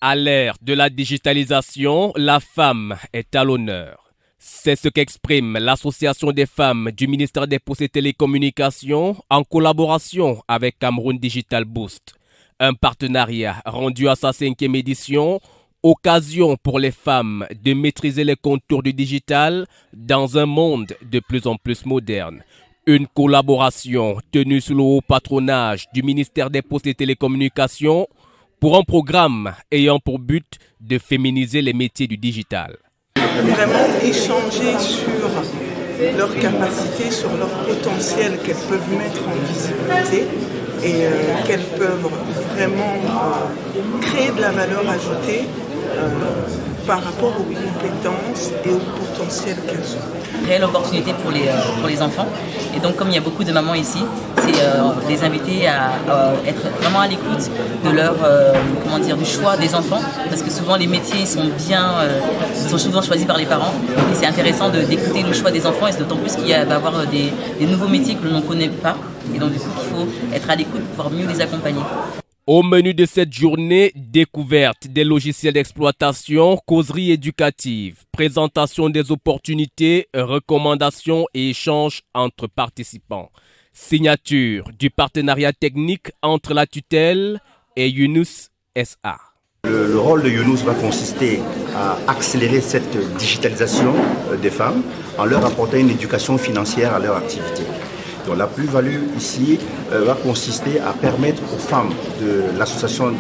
À l'ère de la digitalisation, la femme est à l'honneur. C'est ce qu'exprime l'Association des femmes du ministère des Postes et Télécommunications en collaboration avec Cameroun Digital Boost. Un partenariat rendu à sa 5e édition, occasion pour les femmes de maîtriser les contours du digital dans un monde de plus en plus moderne. Une collaboration tenue sous le haut patronage du ministère des Postes et Télécommunications pour un programme ayant pour but de féminiser les métiers du digital. Vraiment échanger sur leurs capacités, sur leur potentiel qu'elles peuvent mettre en visibilité et qu'elles peuvent vraiment créer de la valeur ajoutée par rapport aux compétences et au potentiel qu'elles ont. Réelle opportunité pour les enfants. Et donc, comme il y a beaucoup de mamans ici, c'est les inviter à être vraiment à l'écoute de leur, du choix des enfants, parce que souvent les métiers sont souvent choisis par les parents. Et c'est intéressant d'écouter le choix des enfants, et c'est d'autant plus qu'il va y avoir des nouveaux métiers que l'on ne connaît pas. Et donc, du coup, il faut être à l'écoute pour pouvoir mieux les accompagner. Au menu de cette journée, découverte des logiciels d'exploitation, causerie éducative, présentation des opportunités, recommandations et échanges entre participants. Signature du partenariat technique entre la tutelle et Younous SA. Le rôle de Younous va consister à accélérer cette digitalisation des femmes en leur apportant une éducation financière à leur activité. Donc la plus-value ici va consister à permettre aux femmes de l'association du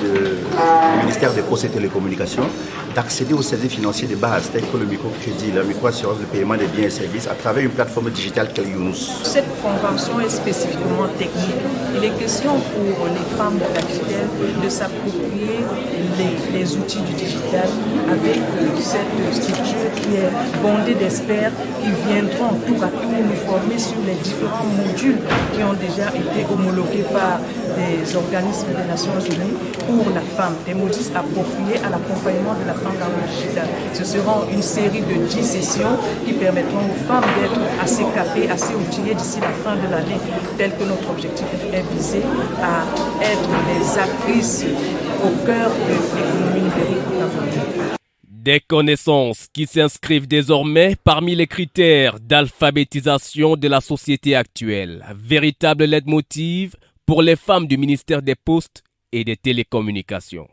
ministère des Postes et Télécommunications d'accéder aux services financiers de base tels que le microcrédit, la microassurance, le paiement des biens et services à travers une plateforme digitale qu'est Younous. Cette convention est spécifiquement technique. Il est question pour les femmes de la tutelle de s'approprier les outils du digital avec cette structure qui est bondée d'experts qui viendront tour à tour nous former sur les différents modules qui ont déjà été homologués par des organismes des Nations Unies pour la femme, des modules appropriés à l'accompagnement de la femme dans le digital. Ce seront une série de 10 sessions qui permettront aux femmes d'être assez capées, assez outillées d'ici la fin de l'année, tel que notre objectif est visé à être les actrices au cœur de l'économie numérique au Cameroun. Des connaissances qui s'inscrivent désormais parmi les critères d'alphabétisation de la société actuelle. Véritable leitmotiv pour les femmes du ministère des Postes et des Télécommunications.